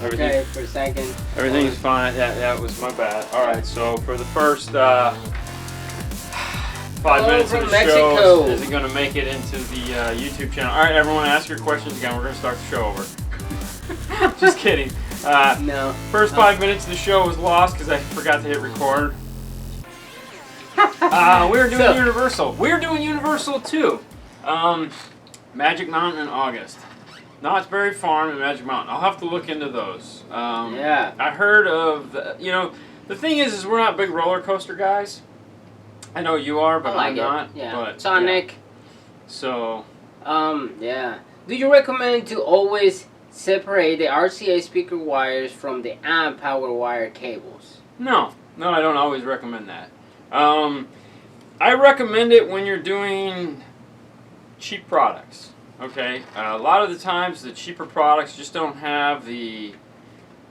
Okay, for a second. Everything's fine. That was my bad. All right, so for the first 5 minutes of the show, is it going to make it into the YouTube channel? All right, everyone, ask your questions again. We're going to start the show over. Just kidding. No. First 5 minutes of the show was lost because I forgot to hit record. We're doing Universal. We're doing Universal too. Magic Mountain in August. Knott's Berry Farm and Magic Mountain. I'll have to look into those. Yeah. I heard of, the thing is we're not big roller coaster guys. I know you are, but I'm not. Yeah. But, Sonic. Yeah. So. Yeah. Do you recommend to always separate the RCA speaker wires from the amp power wire cables? No, I don't always recommend that. I recommend it when you're doing cheap products. Okay, a lot of the times the cheaper products just don't have the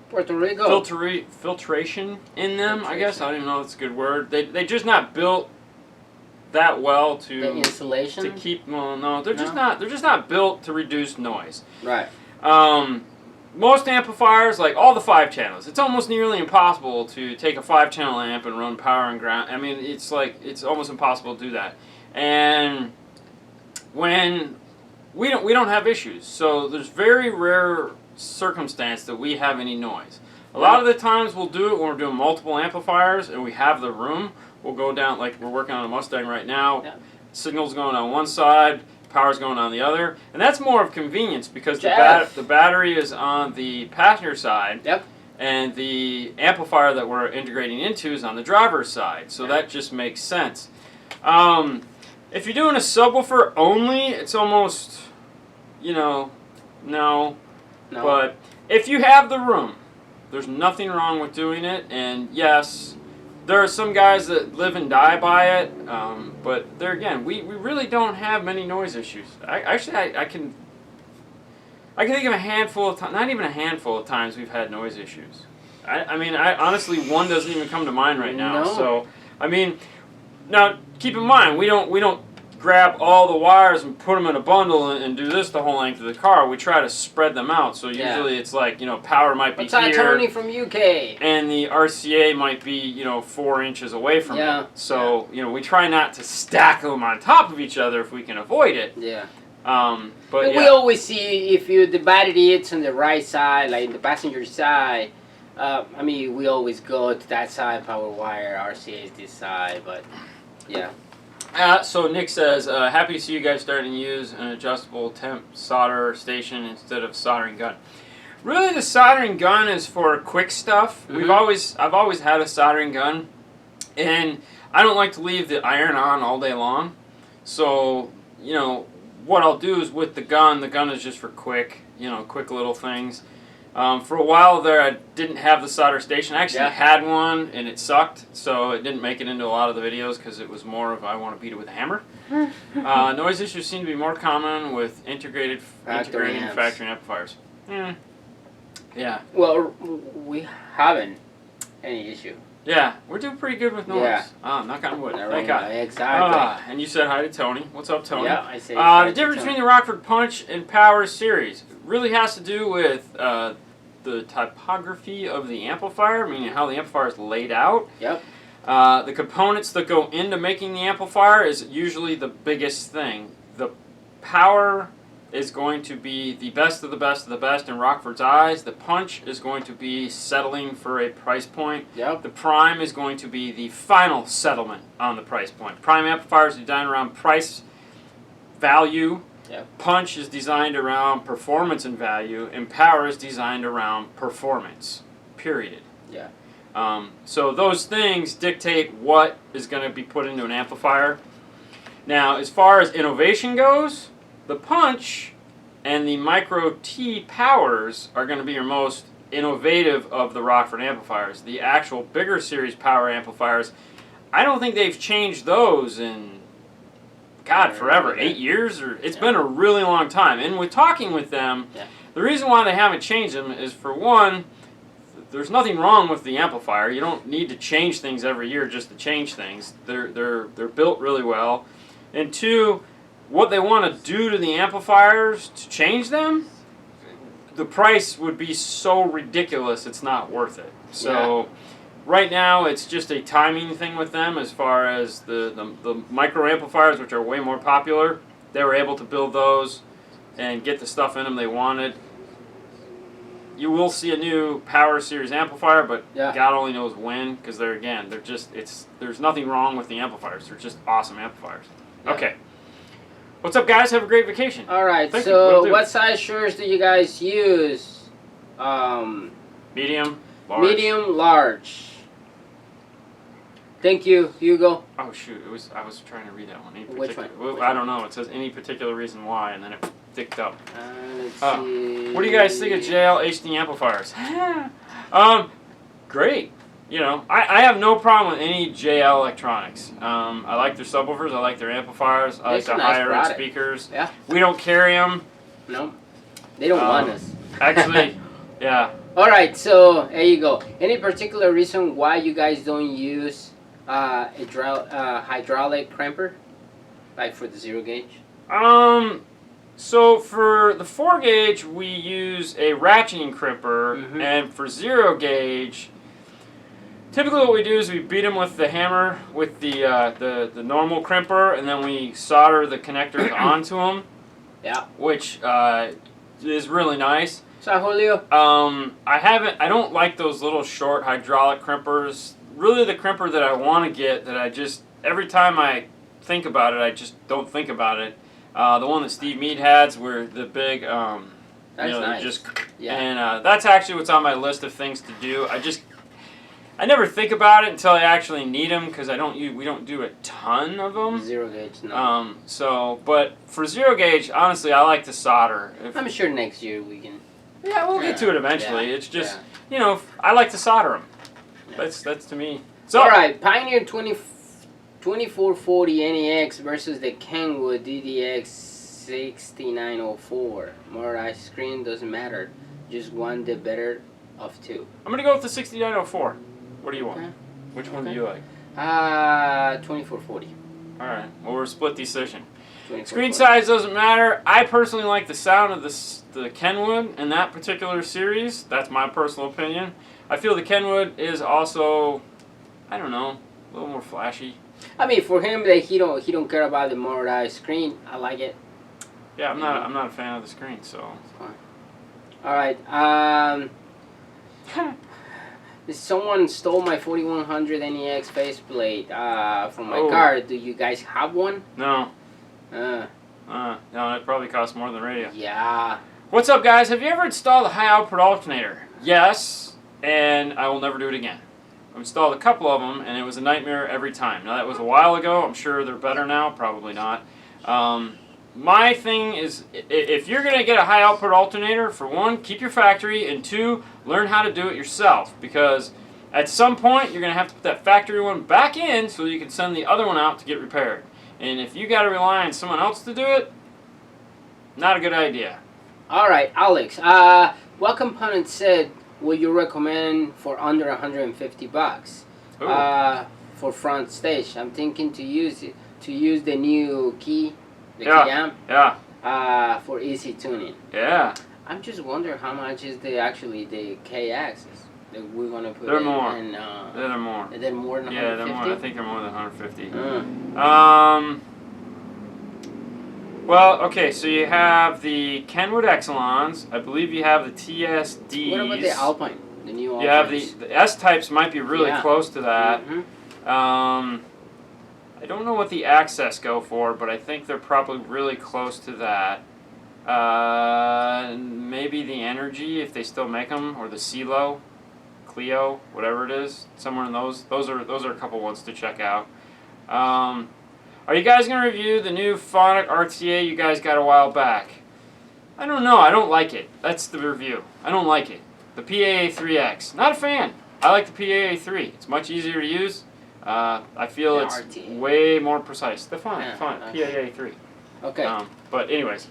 Puerto Rico filtration in them. I guess I don't even know if that's a good word. They're just not built that well to the insulation to keep. Well, no, they're just not built to reduce noise. Right. Most amplifiers, like all the 5 channels, it's almost nearly impossible to take a 5-channel amp and run power and ground. I mean, it's almost impossible to do that. And when we don't have issues, so there's very rare circumstance that we have any noise. A lot of the times we'll do it when we're doing multiple amplifiers and we have the room. We'll go down, like we're working on a Mustang right now. Yeah. Signal's going on one side, power's going on the other, and that's more of convenience because the battery is on the passenger side. Yep. And the amplifier that we're integrating into is on the driver's side, so that just makes sense. If you're doing a subwoofer only, it's almost, no. But if you have the room, there's nothing wrong with doing it. And yes, there are some guys that live and die by it. But there again, we really don't have many noise issues. I can think of a handful of times, not even a handful of times we've had noise issues. I mean, honestly, one doesn't even come to mind right now. No. So, I mean, now keep in mind, we don't grab all the wires and put them in a bundle and do this the whole length of the car. We try to spread them out. So usually it's like, power might be here. Tony from UK. And the RCA might be, 4 inches away from it. So, we try not to stack them on top of each other if we can avoid it. Yeah. But we always see if the battery is on the right side, like the passenger side. We always go to that side, power wire, RCA is this side, but yeah. So Nick says, happy to see you guys starting to use an adjustable temp solder station instead of soldering gun. Really, the soldering gun is for quick stuff. Mm-hmm. I've always had a soldering gun, and I don't like to leave the iron on all day long. So, what I'll do is with the gun is just for quick little things. For a while there, I didn't have the solder station. I actually had one, and it sucked, so it didn't make it into a lot of the videos because it was more of I want to beat it with a hammer. Noise issues seem to be more common with integrated factory amplifiers. Yeah. Well, we haven't any issue. Yeah, we're doing pretty good with noise. Yeah. Knock on wood. Thank God. Exactly. And you said hi to Tony. What's up, Tony? Yeah, I say the difference between the Rockford Punch and Power series really has to do with the typography of the amplifier, meaning how the amplifier is laid out. Yep. The components that go into making the amplifier is usually the biggest thing. The Power is going to be the best of the best of the best in Rockford's eyes. The Punch is going to be settling for a price point. Yep. The Prime is going to be the final settlement on the price point. Prime amplifiers are designed around price, value. Yep. Punch is designed around performance and value, and Power is designed around performance, period. Yeah. So those things dictate what is going to be put into an amplifier. Now, as far as innovation goes, the Punch and the Micro T Powers are going to be your most innovative of the Rockford amplifiers. The actual bigger series power amplifiers, I don't think they've changed those in, forever. 8 years? It's been a really long time. And with talking with them, the reason why they haven't changed them is, for one, there's nothing wrong with the amplifier. You don't need to change things every year just to change things. They're built really well. And two, what they want to do to the amplifiers to change them, the price would be so ridiculous, it's not worth it. So right now, it's just a timing thing with them as far as the micro amplifiers, which are way more popular. They were able to build those and get the stuff in them they wanted. You will see a new Power Series amplifier, but God only knows when, because there's nothing wrong with the amplifiers. They're just awesome amplifiers. Yeah. Okay. What's up, guys? Have a great vacation. All right. So, what size shirts do you guys use? Medium, large. Medium, large. Thank you, Hugo. Oh shoot! I was trying to read that one. Which one? Which I don't know. It says any particular reason why, and then it dicked up. Let's see. What do you guys think of JL HD amplifiers? Great. You know, I have no problem with any JL electronics. I like their subwoofers. I like their amplifiers. I like the higher end speakers. Yeah. We don't carry them. No. They don't want us. Actually, yeah. All right. So there you go. Any particular reason why you guys don't use hydraulic crimper, like for the 0 gauge? So for the 4 gauge, we use a ratcheting crimper, and for 0 gauge, typically what we do is we beat them with the hammer with the normal crimper, and then we solder the connectors onto them. Yeah. Which is really nice. So Julio. I don't like those little short hydraulic crimpers. Really, the crimper that I want to get, that I just, every time I think about it, I just don't think about it. The one that Steve Mead has, where the big, that's nice. just, and that's actually what's on my list of things to do. I never think about it until I actually need them, because we don't do a ton of them. 0 gauge, no. But for 0 gauge, honestly, I like to solder. I'm sure next year we can. Yeah, we'll get to it eventually. It's just, I like to solder them. That's to me. So, all right, Pioneer 2440 NEX versus the Kenwood DDX 6904. More ice screen doesn't matter. Just one the better of two. I'm gonna go with the 6904. What do you want? Okay. Which one do you like? 2440. All right. Well, we're a split decision. Screen 2440. size doesn't matter. I personally like the sound of the Kenwood in that particular series. That's my personal opinion. I feel the Kenwood is also, I don't know, a little more flashy. I mean, for him, that he don't care about the more screen. I like it. Yeah, I'm not a fan of the screen, so. Fine. All right. Someone stole my 4100 NEX faceplate from my car. Do you guys have one? No. No, it probably costs more than radio. Yeah. What's up, guys? Have you ever installed a high output alternator? Yes, and I will never do it again. I've installed a couple of them, and it was a nightmare every time. Now, that was a while ago. I'm sure they're better now. Probably not. My thing is, if you're going to get a high output alternator, for one, keep your factory, and two, learn how to do it yourself, because at some point, you're going to have to put that factory one back in so you can send the other one out to get repaired. And if you got to rely on someone else to do it, not a good idea. All right, Alex. What component said would you recommend for under $150? For front stage, I'm thinking to use the new key, the key amp. Yeah. For easy tuning. Yeah. I'm just wondering how much is the K axis that we're gonna put. They're more. In, they're more. They're more than 150. Yeah, they're more. I think they're more than 150. Well, okay, so you have the Kenwood Exelons. I believe you have the TSDs. What about the Alpine? The new Alpine? You have the S-types might be really close to that. I don't know what the Access go for, but I think they're probably really close to that. Maybe the Energy, if they still make them, or the CeeLo, Clio, whatever it is, somewhere in those. Those are a couple ones to check out. Are you guys going to review the new Phonic RTA you guys got a while back? I don't know. I don't like it. That's the review. I don't like it. The PAA3X. Not a fan. I like the PAA3. It's much easier to use. I feel it's RTA. way more precise. The Phonic, PAA3. Okay. But anyways.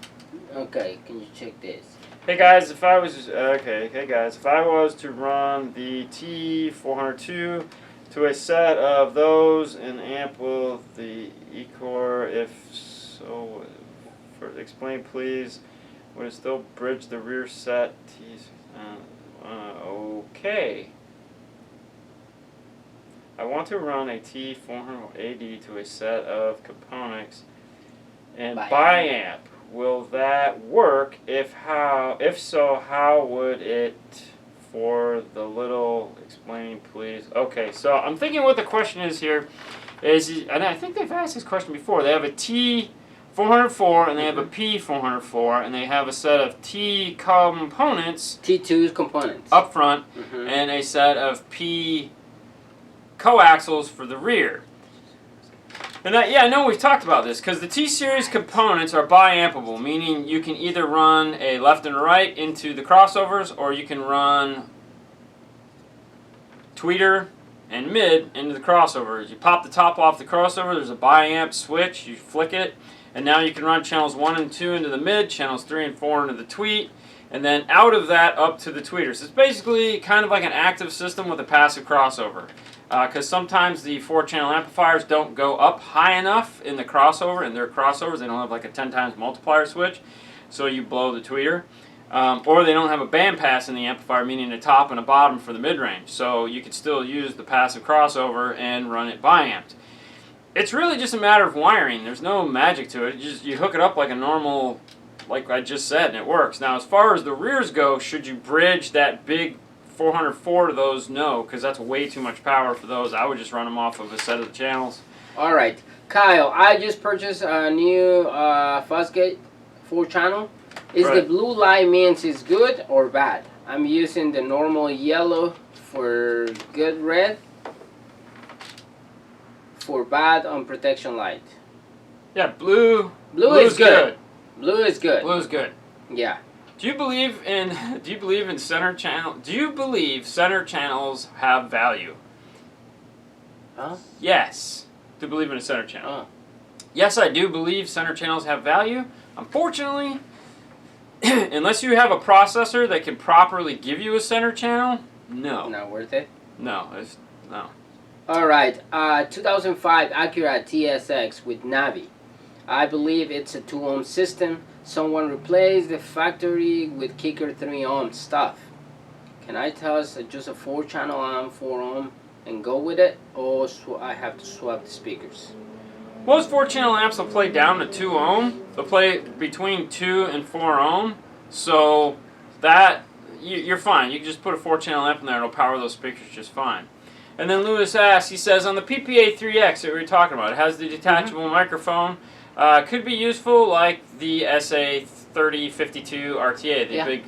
Okay, can you check this? Hey guys, if I was to run the T402 to a set of those and amp with the Ecor, if so, explain please. Would it still bridge the rear set? Okay. I want to run a T400AD to a set of components and biamp. Will that work? If so, how would it? For the little explain, please. Okay, so I'm thinking what the question is here is, and I think they've asked this question before. They have a T404 and they have a P404 and they have a set of T components. T2 components. Up front and a set of P coaxials for the rear. And I know we've talked about this because the T-Series components are biampable, meaning you can either run a left and right into the crossovers or you can run tweeter and mid into the crossovers. You pop the top off the crossover, there's a biamp switch, you flick it, and now you can run channels 1 and 2 into the mid, channels 3 and 4 into the tweet, and then out of that up to the tweeters. So it's basically kind of like an active system with a passive crossover. Because sometimes the 4-channel amplifiers don't go up high enough in the crossover, in their crossovers. They don't have like a 10 times multiplier switch, so you blow the tweeter. Or they don't have a bandpass in the amplifier, meaning a top and a bottom for the mid-range. So you could still use the passive crossover and run it biamped. It's really just a matter of wiring. There's no magic to it. You hook it up like a normal, like I just said, and it works. Now, as far as the rears go, should you bridge that big 404 to those? No, because that's way too much power for those. I would just run them off of a set of the channels. All right, Kyle, I just purchased a new Fuzzgate 4-channel. Is the blue light means it's good or bad? I'm using the normal yellow for good red, for bad on protection light. Yeah, blue is good. Blue is good. Blue is good. Yeah. Do you believe in center channel? Do you believe center channels have value? Huh? Yes. Do believe in a center channel? Oh. Yes, I do believe center channels have value. Unfortunately, unless you have a processor that can properly give you a center channel, no. Not worth it? No. No. All right. 2005 Acura TSX with Navi. I believe it's a 2-ohm system. Someone replaced the factory with kicker 3-ohm stuff. Can I toss just a 4-channel on 4-ohm and go with it, or I have to swap the speakers? Most 4-channel amps will play down to 2 ohm. They'll play between 2 and 4 ohm. So that you're fine. You can just put a 4-channel amp in there and it'll power those speakers just fine. And then Lewis asks, he says, on the PPA3X that we were talking about, it has the detachable microphone. Could be useful like the SA3052 RTA, the big...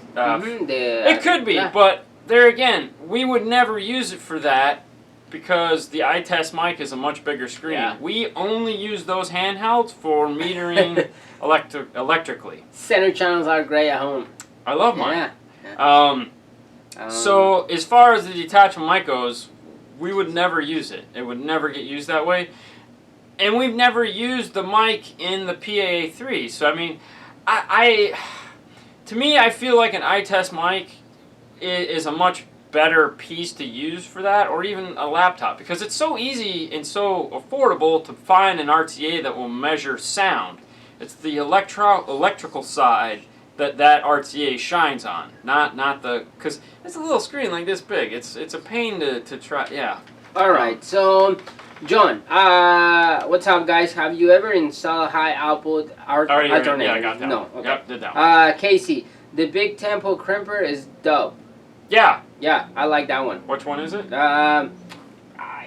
it could be, but there again, we would never use it for that because the iTest mic is a much bigger screen. Yeah. We only use those handhelds for metering electrically. Center channels are great at home. I love mine. Yeah. So as far as the detachable mic goes, we would never use it. It would never get used that way. And we've never used the mic in the PAA3. So, I mean, to me, I feel like an iTest mic is a much better piece to use for that, or even a laptop, because it's so easy and so affordable to find an RTA that will measure sound. It's the electrical side that RTA shines on, not the, because it's a little screen like this big. It's a pain to try, yeah. All right, so... John, what's up, guys? Have you ever installed high output alternator? Yeah, I got that. No, one. okay. Yep, did that one. Casey, the big tempo crimper is dope. Yeah. Yeah, I like that one. Which one is it?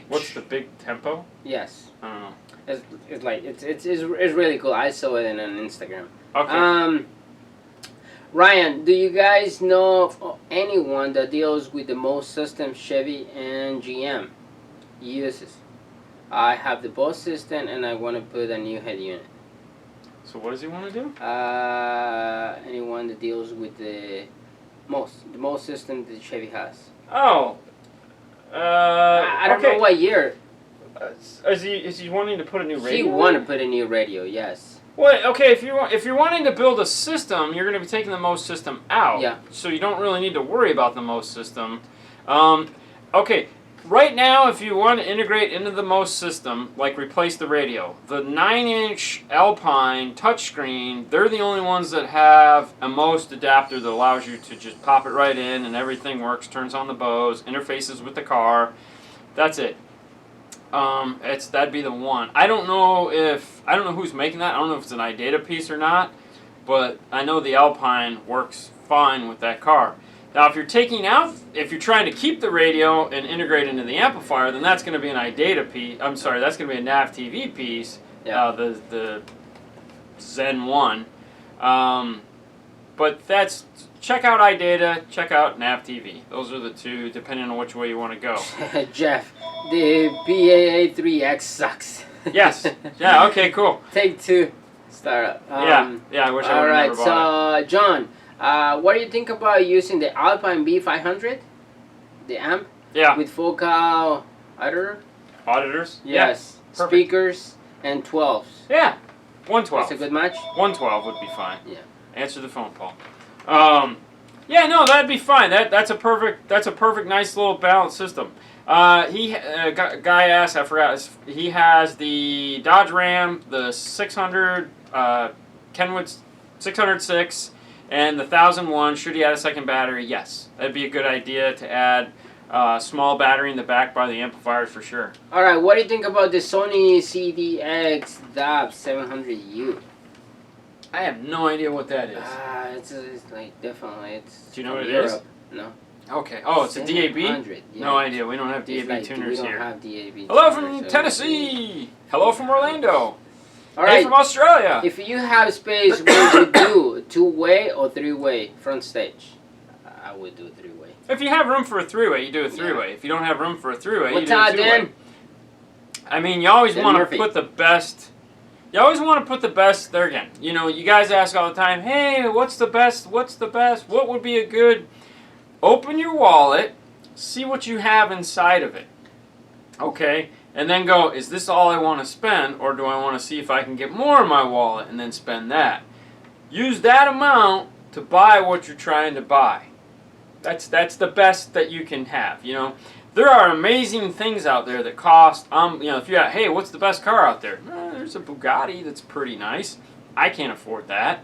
What's the big tempo? Yes. I don't know. It's really cool. I saw it on Instagram. Okay. Ryan, do you guys know of anyone that deals with the most systems Chevy and GM uses? I have the Bose system and I want to put a new head unit. So what does he want to do? Anyone that deals with the most system that Chevy has. Oh. I don't know what year. Is he wanting to put a new radio? He want to put a new radio, yes. Well, okay, if you're wanting to build a system, you're going to be taking the most system out. Yeah. So you don't really need to worry about the most system. Okay. Right now, if you want to integrate into the MOS system, like replace the radio, the 9-inch Alpine touchscreen, they're the only ones that have a MOS adapter that allows you to just pop it right in and everything works, turns on the Bose, interfaces with the car. That's it. That'd be the one. I don't know who's making that. I don't know if it's an iData piece or not, but I know the Alpine works fine with that car. Now, if you're trying to keep the radio and integrate into the amplifier, then that's going to be an iData piece. I'm sorry, that's going to be a nav TV piece. Yeah. The Zen 1. But check out iData, check out nav TV. Those are the two, depending on which way you want to go. Jeff, the PAA3X sucks. Yes. Yeah. Okay. Cool. Take 2. Start up. Yeah. I wish I would have never bought it. So John, what do you think about using the Alpine B500, the amp? Yeah. With focal auditor? Auditors? Yes. Yeah. Speakers and 12s. Yeah. 112. That's a good match? 112 would be fine. Yeah. Answer the phone, Paul. Yeah, no, that'd be fine. That's a perfect nice little balanced system. Guy asked, I forgot. He has the Dodge Ram, the 600 Kenwood 606, and the 1001. Should he add a second battery? Yes, that'd be a good idea to add a small battery in the back by the amplifiers for sure. All right, what do you think about the Sony CDX DAB 700U? I have no idea what that is. It's like definitely Do you know what it Europe. is? No. Okay. Oh, it's a DAB? 700, yeah. No idea. We don't have It's DAB like, tuners we here. don't have DAB Hello tuners, from so Tennessee. Hello from Orlando. All Hey right. from Australia. If you have space, would you do 2-way or 3-way front stage? I would do 3-way. If you have room for a 3-way, you do a 3-way. If you don't have room for a 3-way, you What's do a up, 2-way. Dan? I mean, you always Dan want to Murphy. put the best. You always want to put the best there again. You know, you guys ask all the time, "Hey, what's the best? What's the best? What would be a good?" Open your wallet, see what you have inside of it. Okay? And then go, is this all I want to spend, or do I want to see if I can get more in my wallet and then spend that? Use that amount to buy what you're trying to buy. That's the best that you can have, you know. There are amazing things out there that cost, you know, if you got, hey, what's the best car out there? There's a Bugatti that's pretty nice. I can't afford that.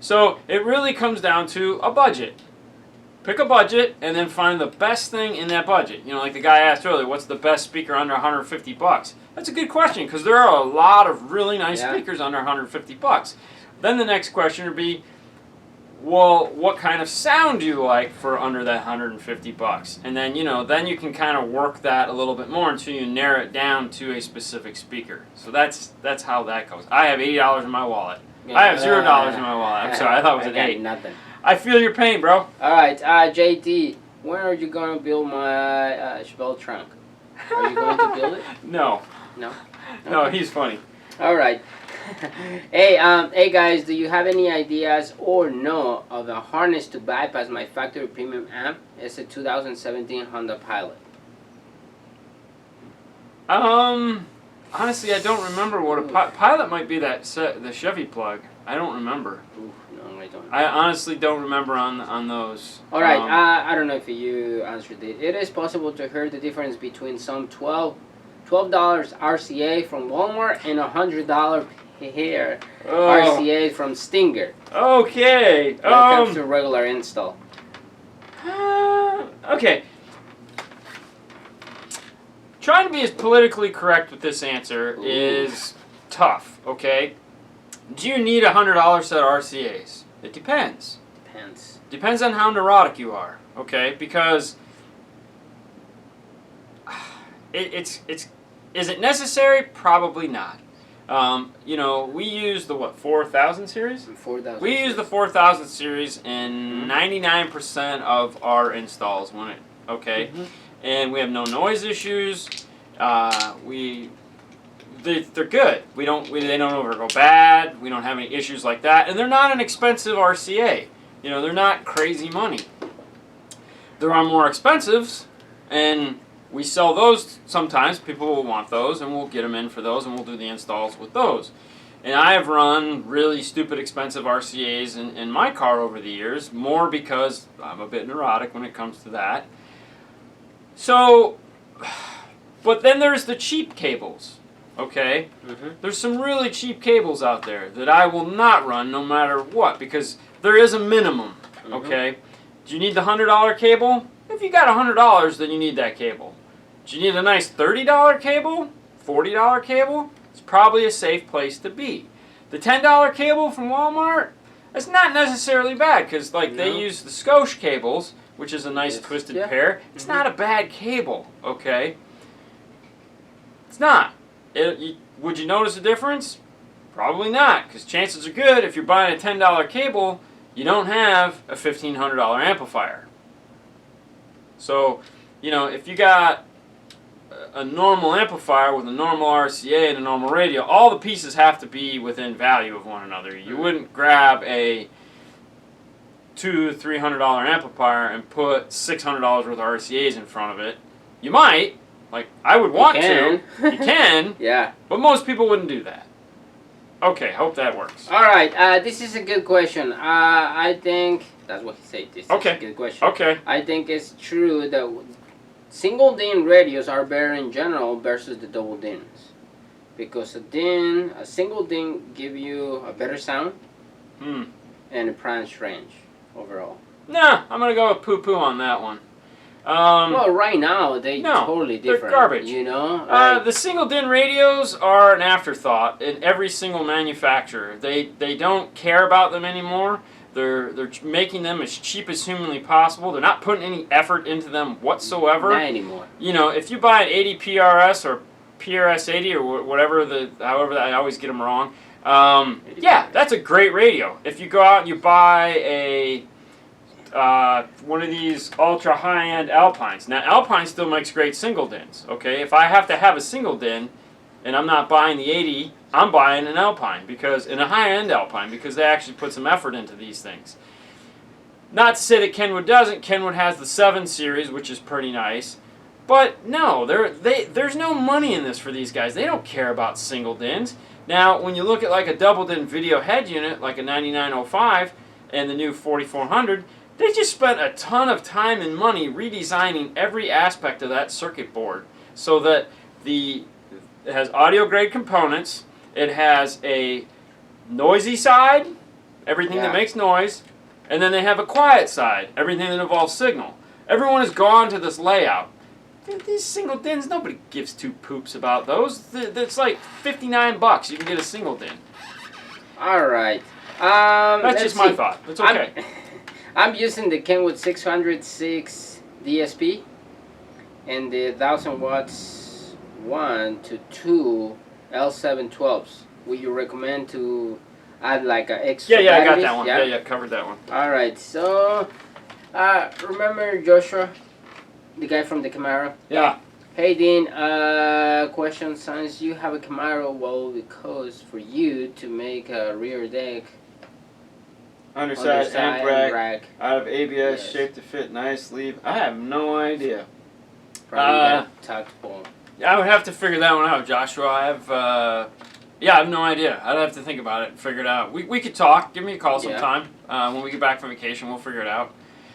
So it really comes down to a budget. Pick a budget and then find the best thing in that budget. You know, like the guy asked earlier, what's the best speaker under 150 bucks? That's a good question because there are a lot of really nice speakers under 150 bucks. Then the next question would be, well, what kind of sound do you like for under that 150 bucks? And then, you know, then you can kind of work that a little bit more until you narrow it down to a specific speaker. So that's how that goes. I have $80 in my wallet. I have $0 in my wallet. I'm sorry, I thought it was an 8. Nothing. I feel your pain, bro. All right, JD, when are you going to build my Chevelle trunk? Are you going to build it? No. No? No, he's funny. All right. Hey guys, do you have any ideas or know of a harness to bypass my factory premium amp? It's a 2017 Honda Pilot. Honestly, I don't remember what a Pilot might be. The Chevy plug. I don't remember. Ooh, no, I don't. I honestly don't remember on those. All right, I don't know if you answered it. It is possible to hear the difference between some $12 RCA from Walmart and $100 pair RCA from Stinger. Okay. When it comes to regular install. Okay. Trying to be as politically correct with this answer is tough. Okay. Do you need a $100 set of RCAs? It depends. Depends on how neurotic you are. Okay, because is it necessary? Probably not. You know, we use the 4000 series? 4000. We use the 4000 series in 99% of our installs and we have no noise issues. They're good. They don't ever go bad. We don't have any issues like that, and they're not an expensive RCA. You know, they're not crazy money. There are more expensives, and we sell those sometimes. People will want those, and we'll get them in for those, and we'll do the installs with those. And I have run really stupid expensive RCAs in my car over the years, more because I'm a bit neurotic when it comes to that. So But then there's the cheap cables, okay? Mm-hmm. There's some really cheap cables out there that I will not run no matter what, because there is a minimum, okay? Do you need the $100 cable? If you got $100, then you need that cable. Do you need a nice $30 cable? $40 cable? It's probably a safe place to be. The $10 cable from Walmart, that's not necessarily bad, because they use the Scosche cables, which is a nice twisted pair. It's not a bad cable, okay? It's not. Would you notice a difference? Probably not, because chances are good if you're buying a $10 cable, you don't have a $1,500 amplifier. So, if you got a normal amplifier with a normal RCA and a normal radio, all the pieces have to be within value of one another. You wouldn't grab a $200-300 amplifier and put $600 worth of RCAs in front of it. You might. I would want to. You can. Yeah. But most people wouldn't do that. Okay, hope that works. All right. This is a good question. I think that's what he said. This is a good question. Okay. I think it's true that single DIN radios are better in general versus the double DINs, because a single DIN give you a better sound and a price range overall. Nah, I'm gonna go with poo-poo on that one. Well, right now they're totally different. They're garbage. The single DIN radios are an afterthought in every single manufacturer. They don't care about them anymore. They're making them as cheap as humanly possible. They're not putting any effort into them whatsoever. Not anymore. If you buy an 80 PRS or PRS 80 or whatever however I always get them wrong. Yeah, that's a great radio. If you go out and you buy one of these ultra high-end Alpines. Now, Alpine still makes great single DINs, okay? If I have to have a single DIN and I'm not buying the 80, I'm buying an Alpine, and a high-end Alpine, because they actually put some effort into these things. Not to say that Kenwood doesn't. Kenwood has the 7 series, which is pretty nice. But no, there's no money in this for these guys. They don't care about single DINs. Now, when you look at a double DIN video head unit, like a 9905 and the new 4400, they just spent a ton of time and money redesigning every aspect of that circuit board so that it has audio grade components, it has a noisy side, everything that makes noise, and then they have a quiet side, everything that involves signal. Everyone has gone to this layout. These single DINs, nobody gives two poops about those. It's like $59. You can get a single DIN. All right. That's just my thought. It's okay. I'm using the Kenwood 606 DSP and the 1000 watts 1 to 2 L712s. Would you recommend to add an extra? Yeah, I got that one. Yeah, covered that one. All right. So, remember Joshua, the guy from the Camaro? Yeah. Hey Dean, question: since you have a Camaro, what will it cost for you to make a rear deck? Underside and rack out of ABS, shaped to fit nicely. I have no idea. Probably tactful. I would have to figure that one out, Joshua. I have no idea. I'd have to think about it and figure it out. We could talk. Give me a call sometime. When we get back from vacation, we'll figure it out.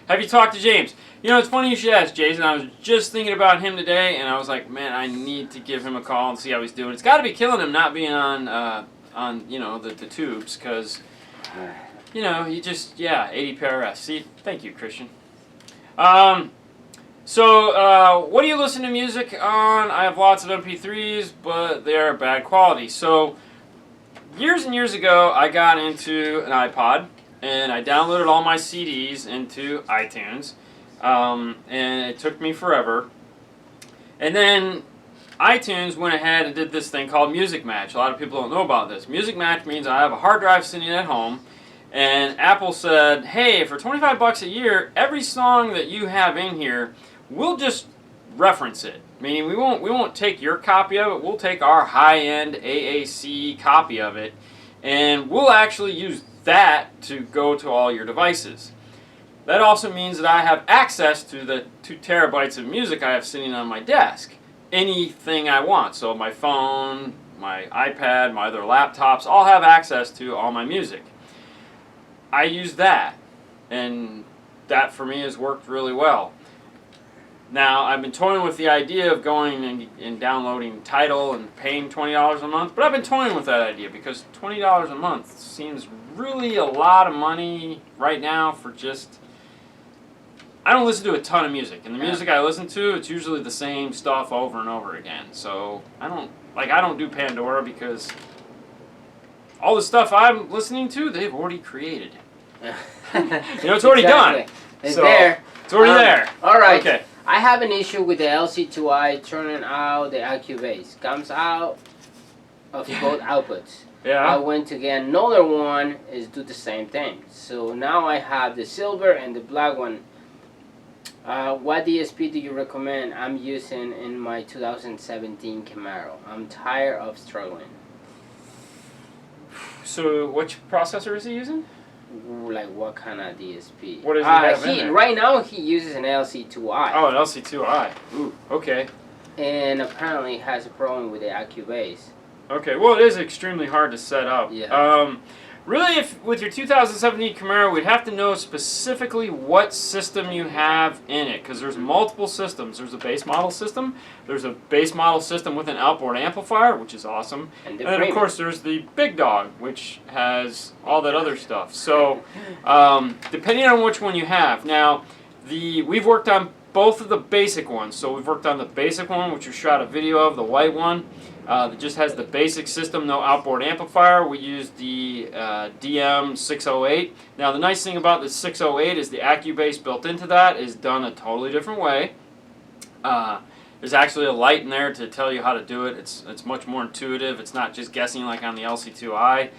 Have you talked to James? It's funny you should ask, Jason. I was just thinking about him today, and I was like, man, I need to give him a call and see how he's doing. It's got to be killing him not being on the tubes, because... you just, 80 PRS. See, thank you, Christian. So, what do you listen to music on? I have lots of MP3s, but they are bad quality. So, years and years ago, I got into an iPod, and I downloaded all my CDs into iTunes, and it took me forever. And then iTunes went ahead and did this thing called Music Match. A lot of people don't know about this. Music Match means I have a hard drive sitting at home, and Apple said, hey, for $25 a year, every song that you have in here, we'll just reference it. Meaning we won't take your copy of it, we'll take our high-end AAC copy of it, and we'll actually use that to go to all your devices. That also means that I have access to the 2 terabytes of music I have sitting on my desk. Anything I want. So my phone, my iPad, my other laptops, all have access to all my music. I use that, and that for me has worked really well. Now, I've been toying with the idea of going and downloading Tidal and paying $20 a month, but I've been toying with that idea because $20 a month seems really a lot of money right now for just... I don't listen to a ton of music, and the music I listen to, it's usually the same stuff over and over again. So I don't do Pandora because all the stuff I'm listening to, they've already created. It's already done. It's there. It's already there. All right. Okay. I have an issue with the LC2I turning out the IQ base. Comes out of both outputs. Yeah. I went to get another one, is do the same thing. So now I have the silver and the black one. What DSP do you recommend I'm using in my 2017 Camaro? I'm tired of struggling. So which processor is he using? Like what kind of DSP? What does he have in there? Right now he uses an LC2I. Oh, an LC2I. Ooh, okay. And apparently has a problem with the IQ base. Okay, well it is extremely hard to set up. Yeah. Really, if with your 2017 Camaro, we'd have to know specifically what system you have in it, because there's multiple systems. There's a base model system, there's a base model system with an outboard amplifier, which is awesome, and then of course there's the big dog, which has all that other stuff. So, depending on which one you have. Now, we've worked on both of the basic ones. So we've worked on the basic one, which we shot a video of, the white one. That just has the basic system, no outboard amplifier. We used the DM608. Now the nice thing about the 608 is the AccuBase built into that is done a totally different way. There's actually a light in there to tell you how to do it. It's much more intuitive. It's not just guessing like on the LC2i.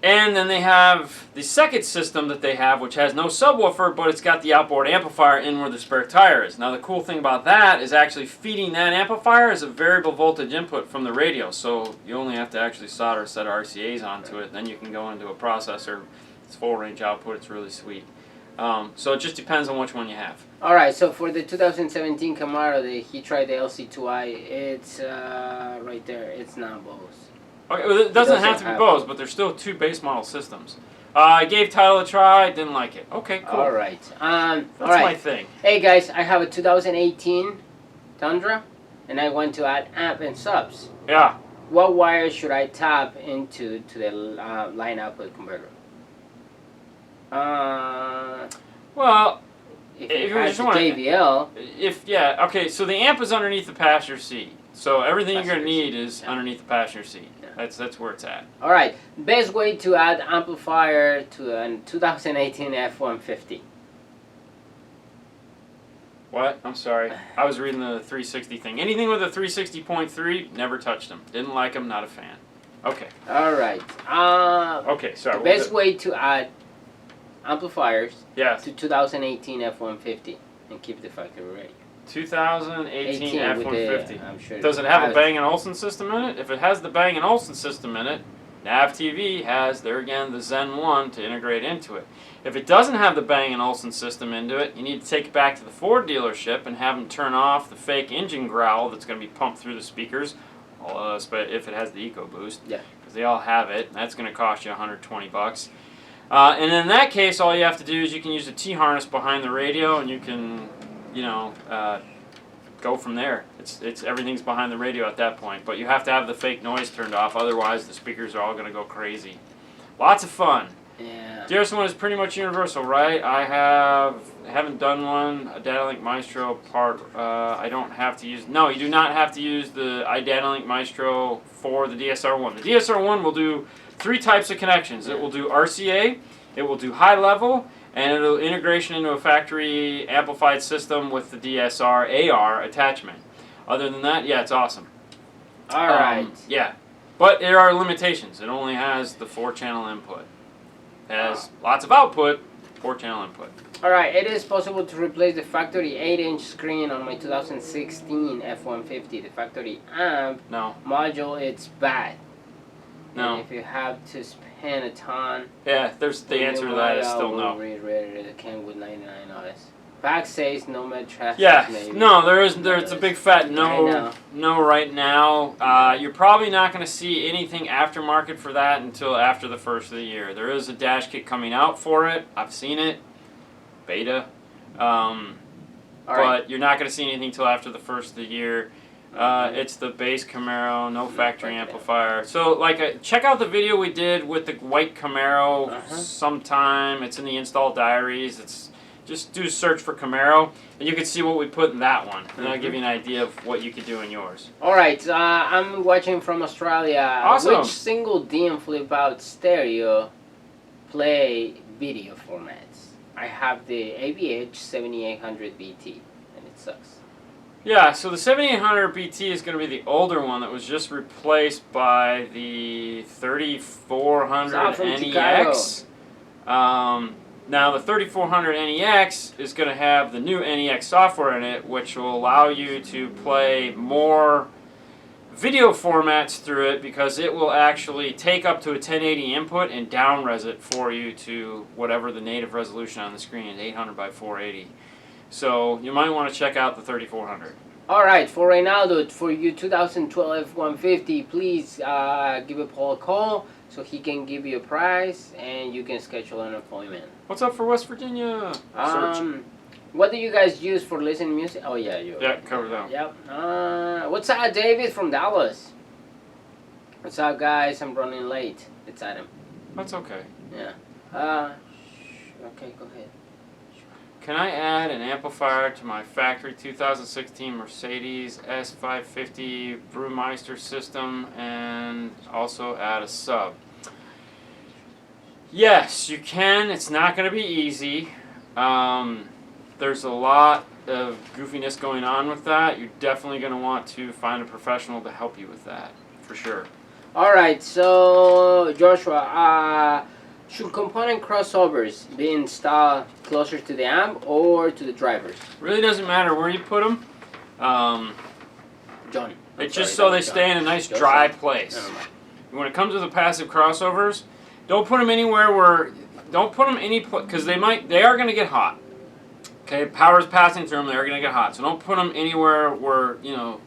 And then they have the second system that they have, which has no subwoofer, but it's got the outboard amplifier in where the spare tire is. Now the cool thing about that is actually feeding that amplifier is a variable voltage input from the radio. So you only have to actually solder a set of RCAs onto it. Then you can go into a processor. It's full range output. It's really sweet. So it just depends on which one you have. Alright, so for the 2017 Camaro, he tried the LC2i. It's right there. It's not Bose. Okay, well, it doesn't have to be Bose, but there's still two base model systems. I gave Tidal a try, didn't like it. Okay, cool. Alright. That's my thing. Hey guys, I have a 2018 Tundra, and I want to add amp and subs. Yeah. What wire should I tap into to the line output converter? Well, if it has the JBL. okay, so the amp is underneath the passenger seat. So everything you're going to need is underneath the passenger seat. Yeah. That's where it's at. All right. Best way to add amplifier to a 2018 F-150. What? I'm sorry. I was reading the 360 thing. Anything with a 360.3, never touched them. Didn't like them, not a fan. Okay. All right. Okay, sorry. The best way to add amplifiers to 2018 F-150 and keep the factory ready. 2018 F-150. I'm sure. Does it have a Bang & Olufsen system in it? If it has the Bang & Olufsen system in it, Nav TV has, there again, the Zen 1 to integrate into it. If it doesn't have the Bang & Olufsen system into it, you need to take it back to the Ford dealership and have them turn off the fake engine growl that's going to be pumped through the speakers, but if it has the EcoBoost, because they all have it. That's going to cost you $120. And in that case, all you have to do is you can use a T-harness behind the radio, and you can, go from there. It's everything's behind the radio at that point. But you have to have the fake noise turned off, otherwise the speakers are all going to go crazy. Lots of fun. Yeah. DRS one is pretty much universal, right? I haven't done one. A Datalink Maestro part. I don't have to use. No, you do not have to use the iDataLink Maestro for the DSR1. The DSR1 will do 3 types of connections. It will do RCA. It will do high level. And it'll integration into a factory amplified system with the DSR AR attachment. Other than that, yeah, it's awesome. All right. Yeah, but there are limitations. It only has the 4-channel input. It has lots of output, 4-channel input. All right. It is possible to replace the factory 8-inch screen on my 2016 F-150. The factory amp module, it's bad. No. And if you have to spend a ton. Yeah, there's the answer to that is still no. It came with $99. Back says no med traffic. Yeah, maybe. no, there's a big fat no right now. You're probably not going to see anything aftermarket for that until after the first of the year. There is a dash kit coming out for it. I've seen it. Beta. but you're not going to see anything till after the first of the year. It's the base Camaro, no factory amplifier. So, like, check out the video we did with the white Camaro sometime. It's in the install diaries. It's just do a search for Camaro, and you can see what we put in that one, and that'll give you an idea of what you could do in yours. All right, I'm watching from Australia. Awesome. Which single DIN flip-out stereo play video formats? I have the AVH 7800 BT, and it sucks. Yeah, so the 7800 BT is going to be the older one that was just replaced by the 3400 NEX. Now the 3400 NEX is going to have the new NEX software in it, which will allow you to play more video formats through it, because it will actually take up to a 1080 input and down-res it for you to whatever the native resolution on the screen is, 800 by 480. So you might want to check out the 3400. All right, for Reynaldo, for you 2012 F-150, please give Paul a call so he can give you a price and you can schedule an appointment. What's up for West Virginia? Search. What do you guys use for listening music? Oh yeah, cover that. Yep. What's up, David from Dallas? What's up, guys? I'm running late. It's Adam. That's okay. Yeah. Okay, go ahead. Can I add an amplifier to my factory 2016 Mercedes S550 Brewmeister system and also add a sub? Yes, you can. It's not going to be easy. There's a lot of goofiness going on with that. You're definitely going to want to find a professional to help you with that, for sure. All right, so Joshua, should component crossovers be installed closer to the amp or to the drivers? Really doesn't matter where you put them. John. It's just so they stay in a nice dry place. When it comes to the passive crossovers, don't put them anywhere where, don't put them because they are going to get hot. Okay, power's passing through them, they're going to get hot. So don't put them anywhere where, you know,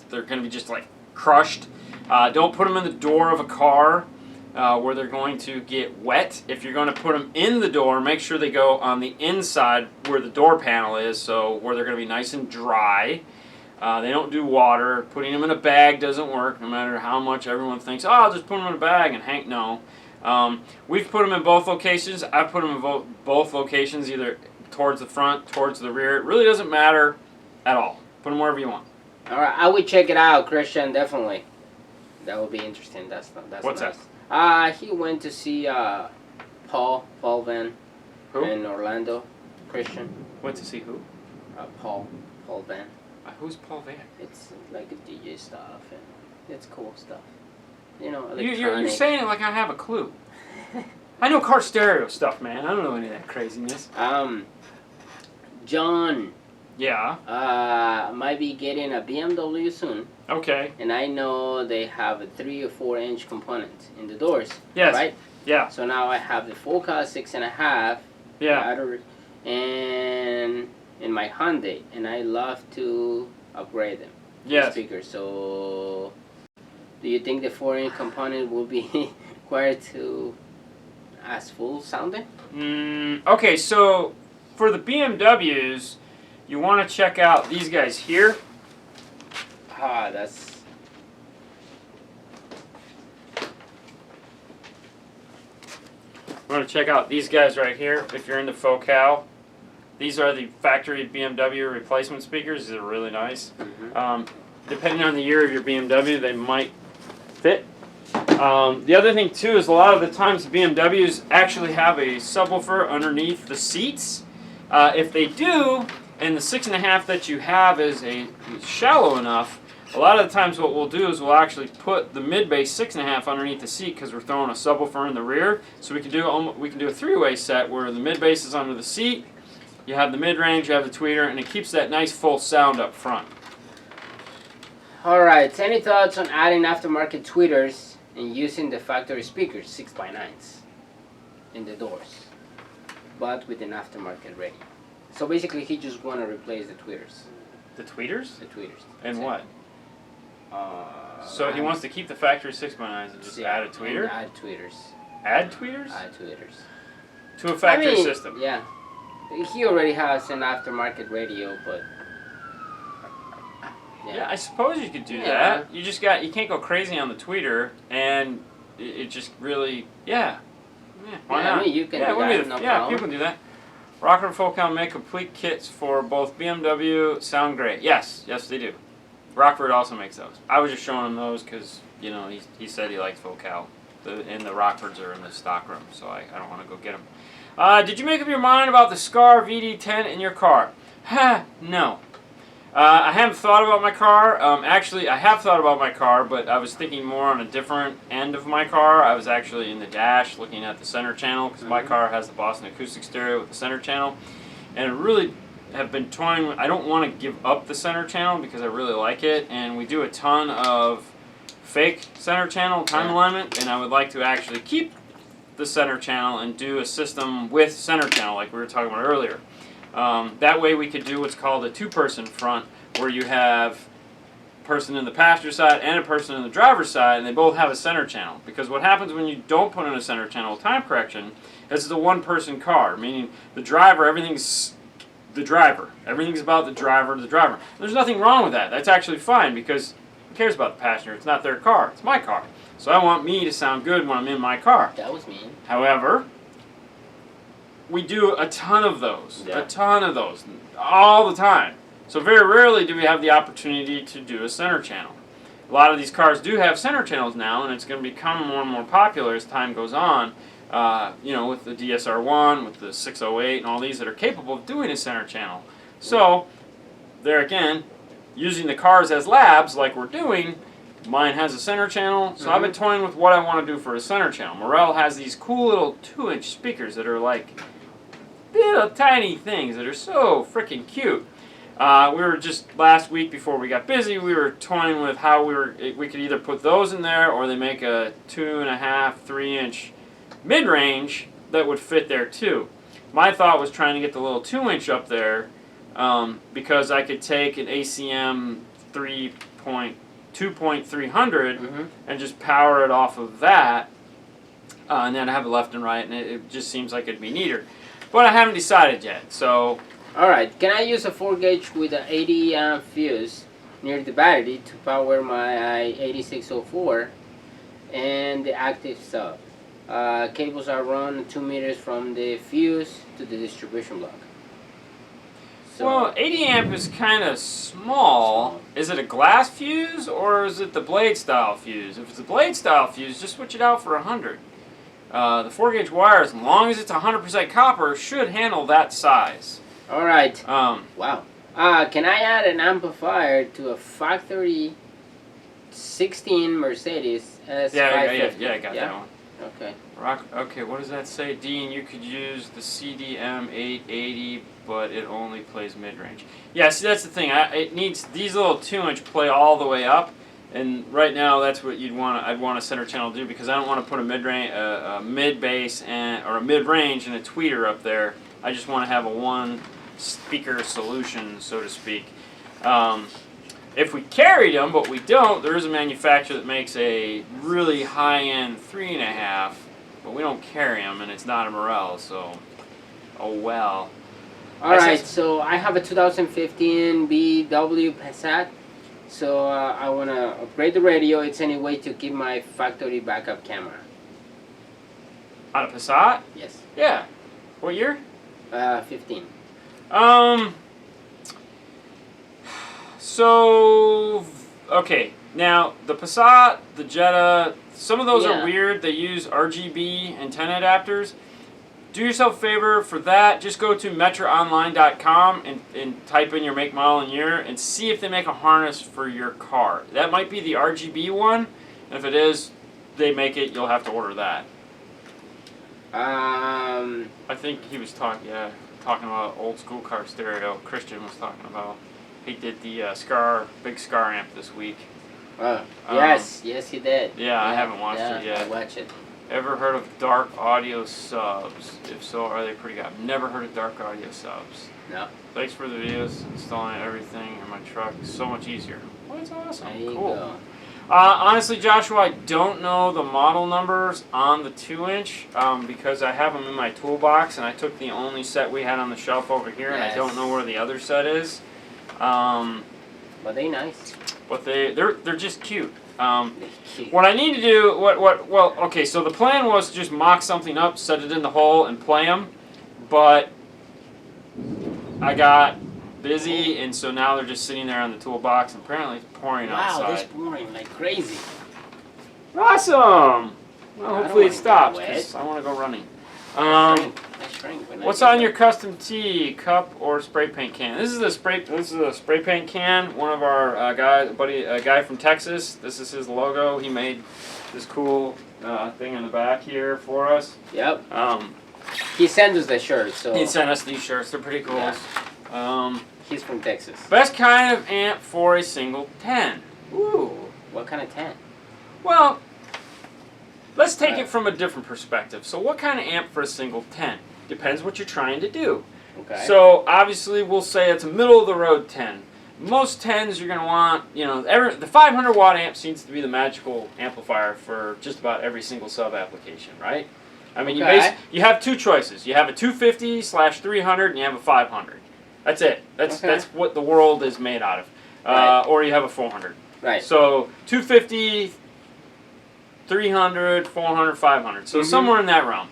they're going to be just like crushed. Don't put them in the door of a car where they're going to get wet. If you're going to put them in the door, make sure they go on the inside where the door panel is, so where they're going to be nice and dry. They don't do water. Putting them in a bag doesn't work, no matter how much everyone thinks, oh, I'll just put them in a bag, and Hank, no. We've put them in both locations. I've put them in both locations, either towards the front, towards the rear. It really doesn't matter at all. Put them wherever you want. All right, I would check it out, Christian, definitely. That would be interesting. That's What's nice. that? He went to see Paul Van Who? in Orlando. Christian. Went to see who? Paul Van. Who's Paul Van? It's like a DJ stuff and it's cool stuff. You know, you're saying it like I have a clue. I know car stereo stuff, man. I don't know any of that craziness. John. Yeah. Might be getting a BMW soon. Okay. And I know they have a 3 or 4 inch component in the doors. Yes. Right? Yeah. So now I have the full car 6.5. Yeah. And in my Hyundai, and I love to upgrade them. Yes. The speakers. So, do you think the 4-inch component will be required to as full sounding? Okay, so for the BMWs, you want to check out these guys here. That's. You want to check out these guys right here if you're into Focal. These are the factory BMW replacement speakers. These are really nice. Depending on the year of your BMW, they might fit. The other thing too is a lot of the times the BMWs actually have a subwoofer underneath the seats. If they do, and the 6.5 that you have is shallow enough, a lot of the times what we'll do is we'll actually put the mid-bass 6.5 underneath the seat because we're throwing a subwoofer in the rear. So we can do a 3-way set where the mid-bass is under the seat, you have the mid-range, you have the tweeter, and it keeps that nice full sound up front. Alright, any thoughts on adding aftermarket tweeters and using the factory speakers 6x9s in the doors, but with an aftermarket rating? So basically he just want to replace the tweeters. The tweeters? The tweeters. And what? So he wants to keep the factory 6x9s and just add a tweeter? Add tweeters. Add tweeters? Add tweeters. To a factory system? Yeah. He already has an aftermarket radio, but Yeah, I suppose you could do Yeah. that. You can't go crazy on the tweeter, and it just really, yeah, why Yeah, I not? mean, you can yeah, do it that, would be no yeah, problem. people do that. Rocker and Folkow make complete kits for both BMW, sound great. Yes, they do. Rockford also makes those. I was just showing him those because he said he likes Folkow, and the Rockfords are in the stock room, so I don't want to go get them. Did you make up your mind about the Scar VD10 in your car? No. I haven't thought about my car. Actually, I have thought about my car, but I was thinking more on a different end of my car. I was actually in the dash looking at the center channel because my car has the Boston Acoustic stereo with the center channel. And I really have been toying with, I don't want to give up the center channel because I really like it. And we do a ton of fake center channel time alignment, and I would like to actually keep the center channel and do a system with center channel like we were talking about earlier. That way we could do what's called a two-person front, where you have a person in the passenger side and a person in the driver's side, and they both have a center channel. Because what happens when you don't put in a center channel with time correction is it's a one-person car, meaning the driver, everything's the driver. Everything's about the driver. There's nothing wrong with that. That's actually fine because who cares about the passenger? It's not their car. It's my car. So I want me to sound good when I'm in my car. That was mean. However, we do a ton of those, all the time. So very rarely do we have the opportunity to do a center channel. A lot of these cars do have center channels now, and it's going to become more and more popular as time goes on. With the DSR1, with the 608, and all these that are capable of doing a center channel. So, there again, using the cars as labs like we're doing, mine has a center channel, so I've been toying with what I want to do for a center channel. Morel has these cool little 2-inch speakers that are like little tiny things that are so freaking cute. We were just last week before we got busy, we were toying with how we could either put those in there or they make a 2.5, 3-inch mid-range that would fit there too. My thought was trying to get the little 2-inch up there because I could take an ACM 2.300 and just power it off of that, and then have it left and right, and it just seems like it'd be neater. But I haven't decided yet, so... Alright, can I use a 4-gauge with an 80 amp fuse near the battery to power my 8604 and the active sub? Cables are run 2 meters from the fuse to the distribution block. So, well, 80 amp is kind of small. Is it a glass fuse or is it the blade style fuse? If it's a blade style fuse, just switch it out for 100. The 4-gauge wire, as long as it's 100% copper, should handle that size. Alright. Wow. Can I add an amplifier to a factory 16 Mercedes S550? Yeah, I got that one. Okay. Okay, what does that say? Dean, you could use the CDM 880, but it only plays mid-range. Yeah, see, that's the thing. It needs these little 2-inch play all the way up, and right now that's what I'd want a center channel to do because I don't want to put a mid-range, a mid-bass or a mid-range and a tweeter up there. I just want to have a one-speaker solution, so to speak. If we carried them, but we don't, there is a manufacturer that makes a really high-end 3.5, but we don't carry them, and it's not a Morel, so oh well. Alright, so I have a 2015 BW Passat, so I want to upgrade the radio. It's any way to keep my factory backup camera. On a Passat? Yes. Yeah. What year? 15. So, okay, now the Passat, the Jetta, some of those are weird. They use RGB antenna adapters. Do yourself a favor for that. Just go to metroonline.com and type in your make, model, and year and see if they make a harness for your car. That might be the RGB one. And if it is, they make it. You'll have to order that. I think he was talking about old school car stereo. Christian was talking about. He did the big Scar amp this week. Yes, he did. Yeah, I haven't watched it yet. I watched it. Ever heard of dark audio subs? If so, are they pretty good? I've never heard of dark audio subs. No. Thanks for the videos, installing everything in my truck. It's so much easier. Well, that's awesome. There you cool. go. Honestly, Joshua, I don't know the model numbers on the 2-inch because I have them in my toolbox, and I took the only set we had on the shelf over here, and I don't know where the other set is. But they nice. But they're just cute. What I need to do, well, okay, so the plan was to just mock something up, set it in the hole, and play them, but I got busy, and so now they're just sitting there on the toolbox, and apparently it's pouring outside. Wow, it's pouring like crazy. Awesome! Well, hopefully it stops, wet. because I want to go running. I shrink when What's I on your custom tee, cup or spray paint can? This is a spray paint can. One of our a guy from Texas. This is his logo. He made this cool thing in the back here for us. Yep. He sent us the shirt, so He sent us these shirts. They're pretty cool. Yeah. He's from Texas. Best kind of amp for a single 10. Ooh, what kind of 10? Well, let's take it from a different perspective. So what kind of amp for a single 10? Depends what you're trying to do. Okay. So obviously we'll say it's a middle of the road 10. Most 10s you're going to want, the 500 watt amp seems to be the magical amplifier for just about every single sub application, right? I mean, you have two choices. You have a 250/300 and you have a 500. That's it. That's what the world is made out of. Right. Or you have a 400. Right. So 250, 300, 400, 500. So somewhere in that realm.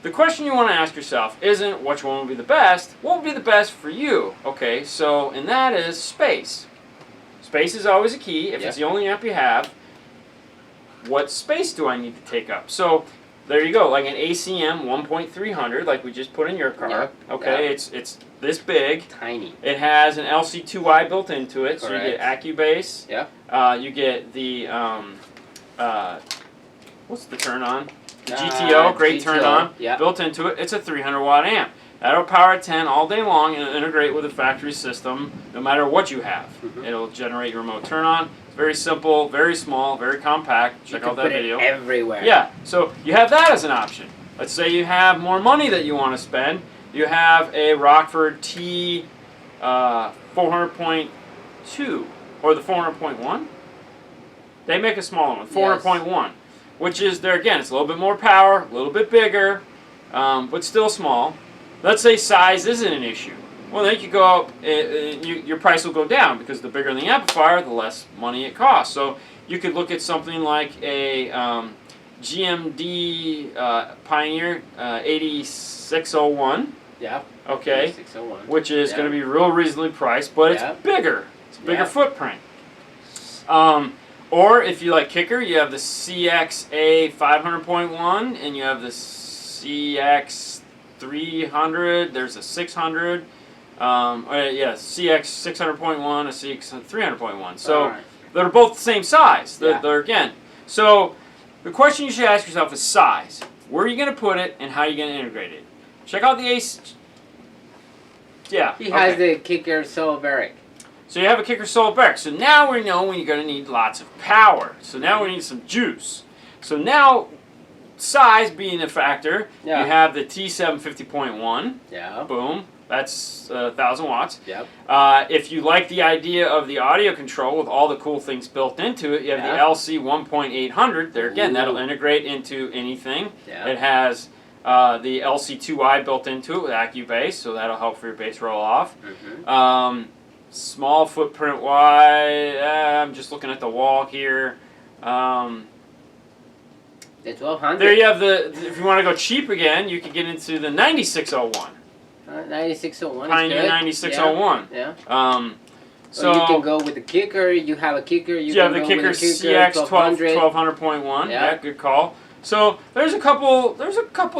The question you want to ask yourself isn't which one would be the best. What would be the best for you? Okay, so, and that is space. Space is always a key. If it's the only amp you have, what space do I need to take up? So, there you go, like an ACM 1.300, like we just put in your car. Yep. Okay, Yep. it's this big. Tiny. It has an LC2I built into it, Correct. so you get AccuBase. Yep. You get the what's the turn on? The GTO, great turn on, built into it. It's a 300 watt amp. That'll power a 10 all day long and it'll integrate with a factory system no matter what you have. It'll generate your remote turn on. It's very simple, very small, very compact. Check out that video. Put it everywhere. Yeah, so you have that as an option. Let's say you have more money that you want to spend. You have a Rockford T 400.2 or the 400.1. They make a smaller one, 400.1. Which is, there again, it's a little bit more power, a little bit bigger, but still small. Let's say size isn't an issue. Well, then you could go up, your price will go down because the bigger the amplifier, the less money it costs. So you could look at something like a GMD Pioneer 8601. Yeah. Okay. 8601. Which is going to be real reasonably priced, but it's bigger. It's a bigger footprint. Or if you like kicker, you have the CXA 500.1 and you have the CX 300. There's a 600. CX 600.1, a CX 300.1. So they're both the same size. They're again. So the question you should ask yourself is size. Where are you going to put it and how are you going to integrate it? Check out the Ace. Yeah. He has the kicker Solveric. So you have a kicker solar barrack. So now we know you're going to need lots of power. So now we need some juice. So now, size being a factor, you have the T750.1. Yeah. Boom. That's 1,000 watts. Yep. If you like the idea of the audio control with all the cool things built into it, you have the LC 1.800. There again, that'll integrate into anything. Yep. It has the LC2I built into it with AccuBase, so that'll help for your bass roll off. Small footprint wide. I'm just looking at the wall here. The 1200. There you have the. If you want to go cheap again, you could get into the 9601. 9601. Pioneer 9601. Yeah. So you can go with the kicker. You have a kicker. You have the kicker CX 1200.1. Yeah, good call. So there's a couple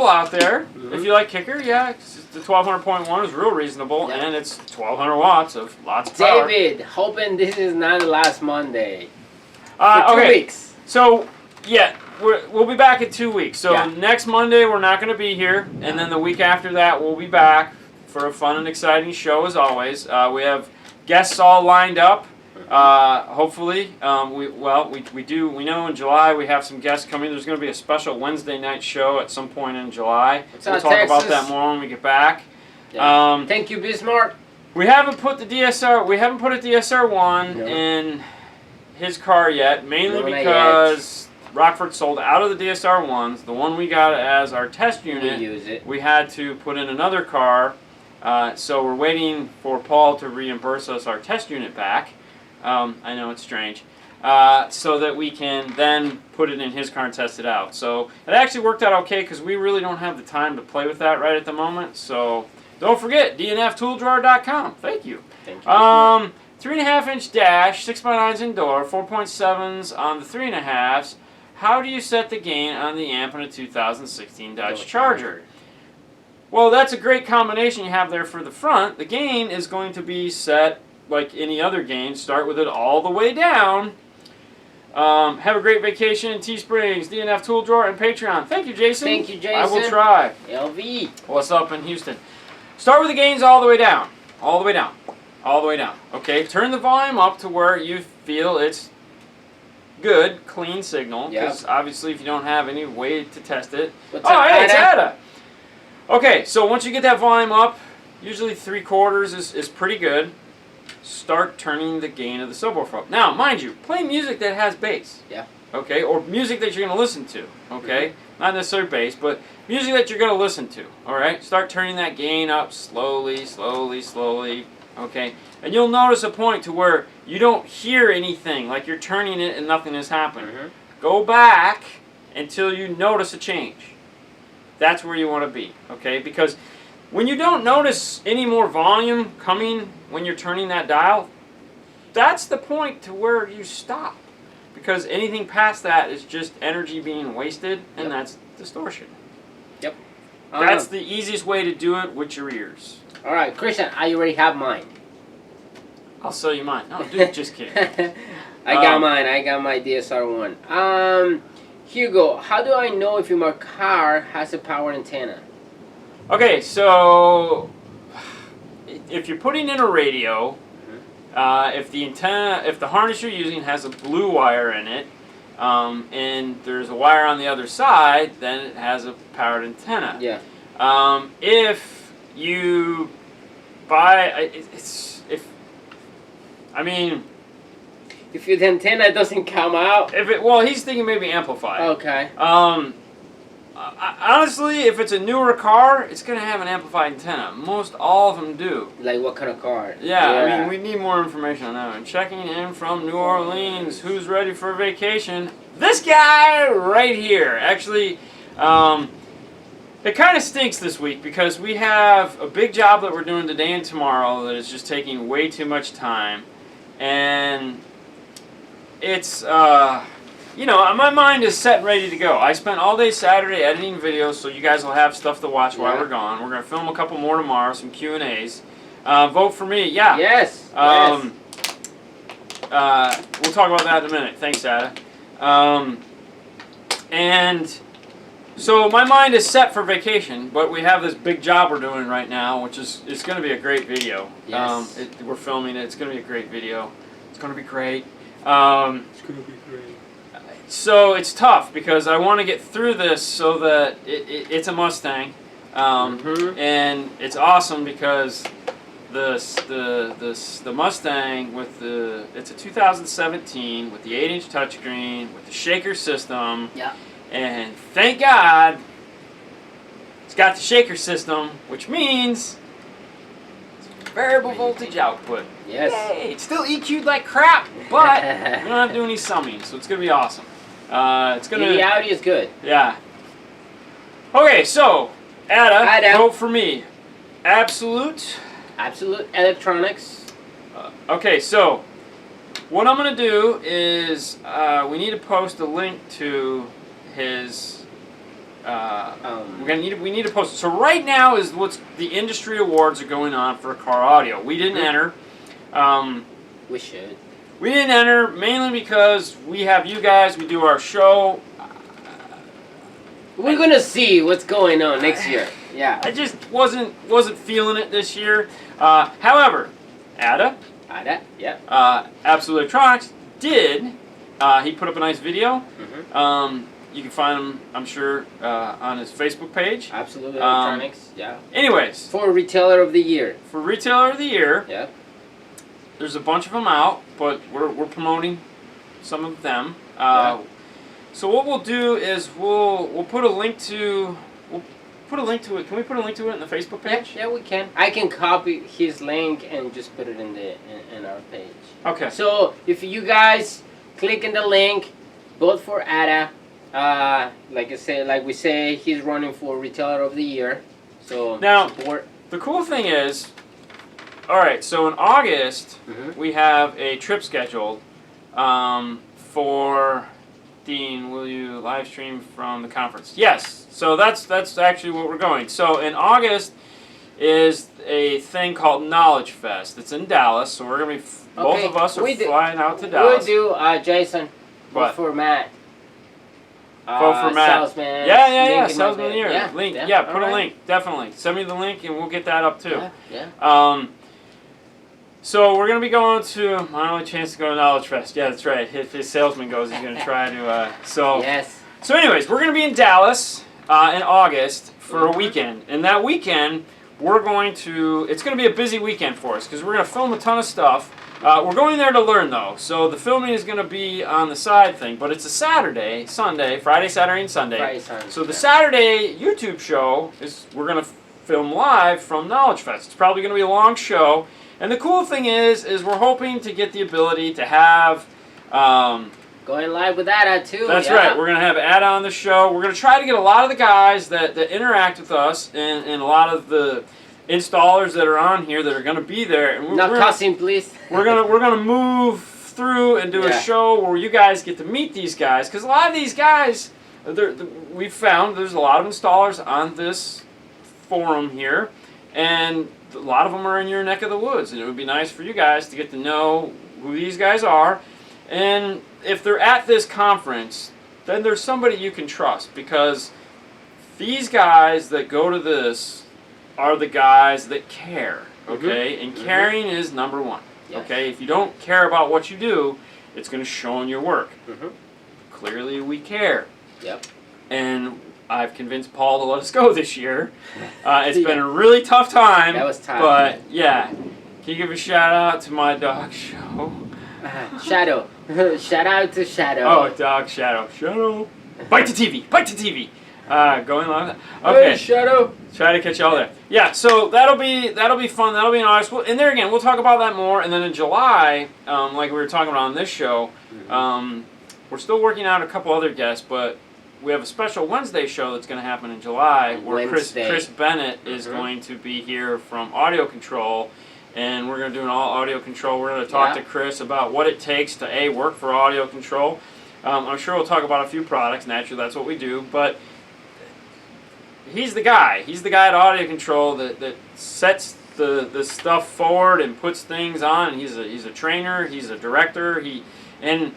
out there. If you like kicker, the 1200.1 is real reasonable, and it's 1200 watts of lots of power. David, hoping this is not the last Monday. For 2 weeks. So we'll be back in 2 weeks. So next Monday we're not going to be here, and then the week after that we'll be back for a fun and exciting show as always. We have guests all lined up. Hopefully, we know in July we have some guests coming. There's going to be a special Wednesday night show at some point in July. We'll talk about that more when we get back. Yeah. Thank you, Bismarck. We haven't put a DSR1 in his car yet, mainly No, not because Rockford sold out of the DSR ones. The one we got as our test We unit, use it. we had to put in another car. So we're waiting for Paul to reimburse us our test unit back. I know it's strange. So that we can then put it in his car and test it out. So it actually worked out okay because we really don't have the time to play with that right at the moment. So don't forget, dnftooldrawer.com. Thank you. Thank you. 3.5-inch dash, 6x9s indoor, 4.7s on the 3.5s. How do you set the gain on the amp in a 2016 Dodge Charger? Well, that's a great combination you have there for the front. The gain is going to be set like any other gain. Start with it all the way down. Have a great vacation in Teesprings, DNF Tool Drawer, and Patreon. Thank you, Jason. Thank you, Jason. I will try. LV. What's up in Houston? Start with the gains all the way down. All the way down. All the way down. Okay, turn the volume up to where you feel it's good, clean signal. Because obviously if you don't have any way to test it. What's up, hey, it's Ada? Ada. Okay, so once you get that volume up, usually 3/4 is pretty good. Start turning the gain of the subwoofer up. Now, mind you, play music that has bass. Yeah. Okay, or music that you're going to listen to. Okay, not necessarily bass, but music that you're going to listen to. All right, start turning that gain up slowly, slowly, slowly. Okay, and you'll notice a point to where you don't hear anything, like you're turning it and nothing has happened. Go back until you notice a change. That's where you want to be. Okay, because when you don't notice any more volume coming when you're turning that dial, that's the point to where you stop. Because anything past that is just energy being wasted, and that's distortion. Yep. That's the easiest way to do it with your ears. All right, Christian, I already have mine. I'll sell you mine. No, dude, just kidding. I got mine. I got my DSR one. Hugo, how do I know if my car has a power antenna? Okay, so if you're putting in a radio, if the antenna, if the harness you're using has a blue wire in it, and there's a wire on the other side, then it has a powered antenna. Yeah. If you buy, if the antenna doesn't come out. Well, he's thinking maybe amplified. Okay. Honestly, if it's a newer car, it's going to have an amplified antenna. Most all of them do. Like what kind of car? Yeah, I mean, we need more information on that one. Checking in from New Orleans. Who's ready for vacation? This guy right here. Actually, it kind of stinks this week because we have a big job that we're doing today and tomorrow that is just taking way too much time. And it's, my mind is set and ready to go. I spent all day Saturday editing videos, so you guys will have stuff to watch while we're gone. We're going to film a couple more tomorrow, some Q&As. Vote for me, yeah. Yes. We'll talk about that in a minute. Thanks, Ada. And so my mind is set for vacation, but we have this big job we're doing right now, which is it's going to be a great video. Yes. We're filming it. It's going to be a great video. It's going to be great. It's going to be great. So it's tough because I want to get through this so that it's a Mustang, and it's awesome because the Mustang with it's a 2017 with the 8-inch touchscreen with the shaker system. Yeah. And thank God it's got the shaker system, which means variable voltage output. Yes. Yay! It's still EQ'd like crap, but we don't have to do any summing, so it's gonna be awesome. It's gonna. The audio is good. Yeah. Okay, so Ada, vote for me. Absolute Electronics. Okay, so what I'm gonna do is we need to post a link to his. We need to post it. So right now is what's the industry awards are going on for car audio. We didn't enter. We should. We didn't enter mainly because we have you guys. We do our show. We're gonna see what's going on next year. Yeah. I just wasn't feeling it this year. However, Ada. Yeah. Absolute Electronics did. He put up a nice video. You can find him, I'm sure, on his Facebook page. Absolute Electronics. Yeah. Anyways. For Retailer of the Year. For Retailer of the Year. Yeah. There's a bunch of them out, but we're promoting some of them. Yeah. So what we'll do is we'll put a link to it. Can we put a link to it in the Facebook page? Yeah, we can. I can copy his link and just put it in our page. Okay. So if you guys click in the link, vote for Ada. Like we say, he's running for Retailer of the Year. So Now, support. the cool thing is, all right. So in August, we have a trip scheduled for. Dean, will you live stream from the conference? Yes. So that's actually what we're going. So in August is a thing called Knowledge Fest. It's in Dallas. So we're gonna be both of us are flying out to Dallas. We'll do Jason. What? Vote for Matt. Vote for Matt. Salesman. Yeah. Salesman of the Year. Yeah, Link. yeah, Yeah. Put a alright. link. Definitely. Send me the link and we'll get that up too. Yeah. So we're gonna be going to my only chance to go to Knowledge Fest. Yeah, that's right. If his salesman goes, he's gonna try to. Yes. So, anyways, we're gonna be in Dallas in August for a weekend, and that weekend we're going to. It's gonna be a busy weekend for us because we're gonna film a ton of stuff. We're going there to learn though, so the filming is gonna be on the side thing. But it's a Saturday, Sunday, Friday, Saturday, and Sunday. Friday, Sunday. So the Saturday YouTube show is we're gonna film live from Knowledge Fest. It's probably gonna be a long show. And the cool thing is we're hoping to get the ability to have. Going live with Ada too. That's yeah. right. We're going to have Ada on the show. We're going to try to get a lot of the guys that interact with us and a lot of the installers that are on here that are going to be there. And Not cussing, please. We're gonna move through and do a show where you guys get to meet these guys because a lot of these guys, we've found there's a lot of installers on this forum here, and a lot of them are in your neck of the woods, and it would be nice for you guys to get to know who these guys are. And if they're at this conference, then there's somebody you can trust because these guys that go to this are the guys that care, okay? And caring is number one, okay? If you don't care about what you do, it's going to show in your work. Clearly we care. Yep. And I've convinced Paul to let us go this year. It's been a really tough time. That was tough. But yeah, can you give a shout out to my dog Show? Shadow. Shout out to Shadow. Oh, dog Shadow. Shadow. Bite the TV. Bite the TV. Going live. Okay. Hey, Shadow. Try to catch y'all there. Yeah. So that'll be fun. That'll be in August. And there again, we'll talk about that more. And then in July, like we were talking about on this show, we're still working out a couple other guests, but we have a special Wednesday show that's going to happen in July where Chris Bennett is going to be here from Audio Control, and we're going to do an all audio control. We're going to talk to Chris about what it takes to work for Audio Control. I'm sure we'll talk about a few products. Naturally, that's what we do, but he's the guy. He's the guy at Audio Control that sets the stuff forward and puts things on. He's a trainer. He's a director. And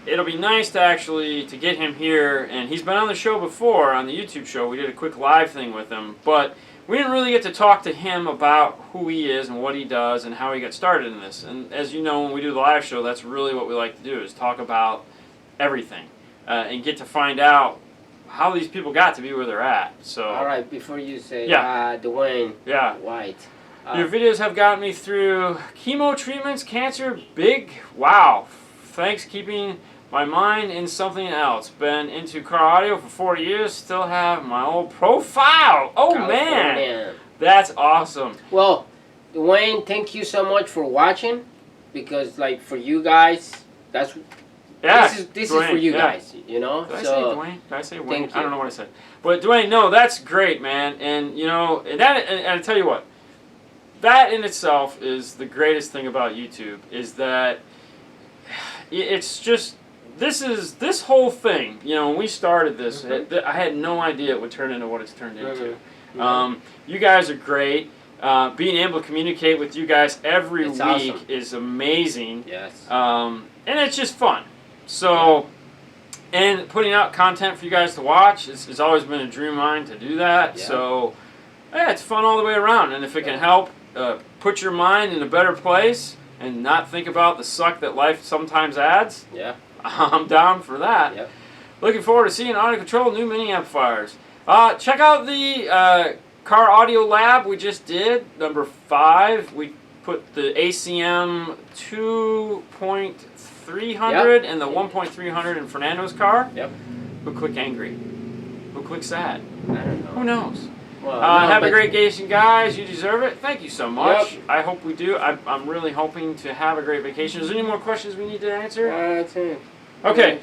it'll be nice to get him here, and he's been on the show before, on the YouTube show. We did a quick live thing with him, but we didn't really get to talk to him about who he is and what he does and how he got started in this. And as you know, when we do the live show, that's really what we like to do, is talk about everything and get to find out how these people got to be where they're at. So, all right, before you say Dwayne White. Your videos have gotten me through chemo treatments, cancer, wow. Thanks keeping my mind in something else. Been into car audio for 40 years. Still have my old profile. Oh, man. That's awesome. Well, Dwayne, thank you so much for watching. Because, like, for you guys, this is for you guys, you know? Did I say Dwayne? Did I say Wayne? I don't know what I said. But, Dwayne, no, that's great, man. And, you know, and I tell you what, that in itself is the greatest thing about YouTube, is that it's just, this whole thing, you know, when we started this, I had no idea it would turn into what it's turned into. You guys are great. Being able to communicate with you guys every week is amazing. Yes. And it's just fun. So, and putting out content for you guys to watch, it's always been a dream of mine to do that. Yeah. So, yeah, it's fun all the way around. And if it can help put your mind in a better place and not think about the suck that life sometimes adds, I'm down for that. Yep. Looking forward to seeing Audio Control new mini amplifiers. Check out the Car Audio Lab we just did, number 5. We put the ACM 2.300 and the 1.300 in Fernando's car. Yep. Who click angry? Who click sad? I don't know. Who knows? Well, Have a great vacation, guys. You deserve it. Thank you so much. Yep. I hope we do. I'm really hoping to have a great vacation. Is there any more questions we need to answer? That's it. Okay.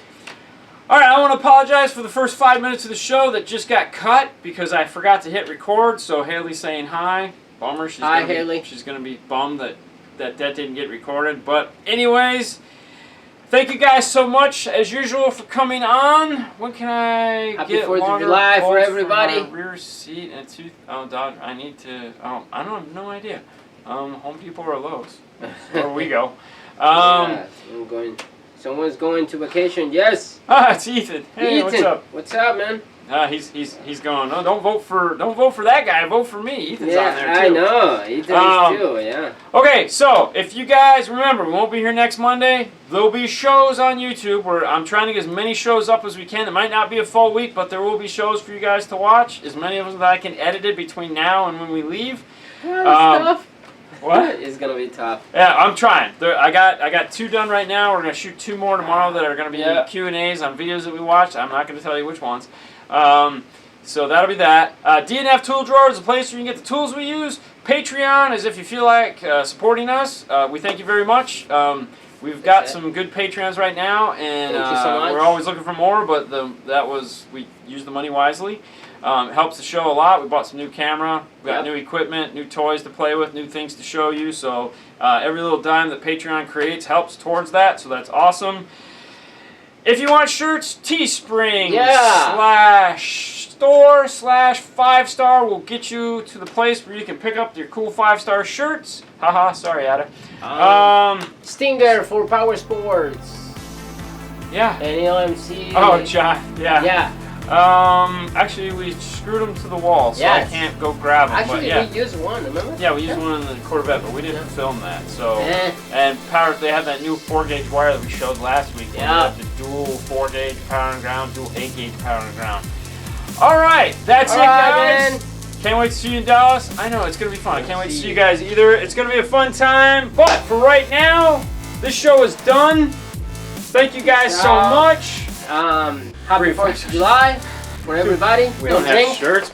All right, I want to apologize for the first 5 minutes of the show that just got cut because I forgot to hit record. So Haley's saying hi. Bummer. Hi, Haley. She's going to be bummed that didn't get recorded. But anyways, thank you guys so much, as usual, for coming on. When can I Happy get 4th of longer July for bolts everybody. my rear seat and dog, I need to. I don't have no idea. Home Depot or Lowe's. Where we go. Yeah, I'm going. Someone's going to vacation. Yes. It's Ethan. Hey, Ethan. what's up? What's up, man? He's going. No, don't vote for that guy. Vote for me. Ethan's on there too. I know. Ethan is too. Yeah. Okay, so if you guys remember, we won't be here next Monday. There'll be shows on YouTube where I'm trying to get as many shows up as we can. It might not be a full week, but there will be shows for you guys to watch. As many of them that I can edit it between now and when we leave. Tough. What? It's gonna be tough. Yeah, I'm trying. I got 2 done right now. We're gonna shoot 2 more tomorrow that are gonna be Q&As on videos that we watched. I'm not gonna tell you which ones. So that'll be that. DNF Tool Drawer is a place where you can get the tools we use. Patreon is if you feel like supporting us. We thank you very much. We've got some good Patreons right now, and Thank you so much. we're always looking for more. But we used the money wisely. It helps the show a lot. We bought some new camera. We got new equipment, new toys to play with, new things to show you. So every little dime that Patreon creates helps towards that. So that's awesome. If you want shirts, Teespring /store/5-star will get you to the place where you can pick up your cool 5-star shirts. Haha, sorry, Ada. Stinger for Power Sports. Yeah. And LMC. Oh, John. Yeah. Yeah. Actually, we screwed them to the wall, so Yes. I can't go grab them. Actually, but yeah. we used one, remember? Yeah, we used one in the Corvette, but we didn't film that. So, Eh. and they had that new 4-gauge wire that we showed last week. Yeah. The dual 4-gauge power and ground, dual 8-gauge power and ground. All right, that's All it, right, guys. man. Can't wait to see you in Dallas. I know it's gonna be fun. I can't wait to see you guys either. It's gonna be a fun time. But for right now, this show is done. Thank you guys so much. Happy 4th of July for everybody. We don't have drink. shirts.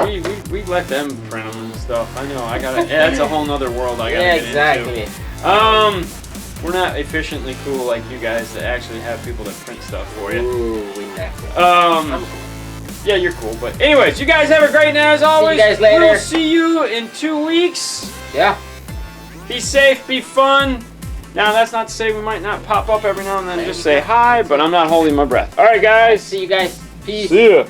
We let them print them and stuff. I know. I gotta. Yeah, that's a whole nother world I gotta Yeah, get exactly. into. We're not efficiently cool like you guys that actually have people that print stuff for you. Ooh, we next. Yeah, you're cool. But anyways, you guys have a great night as always. See you guys later. We'll see you in 2 weeks. Yeah. Be safe. Be fun. Now, that's not to say we might not pop up every now and then and just say hi, but I'm not holding my breath. All right, guys. See you guys. Peace. See ya.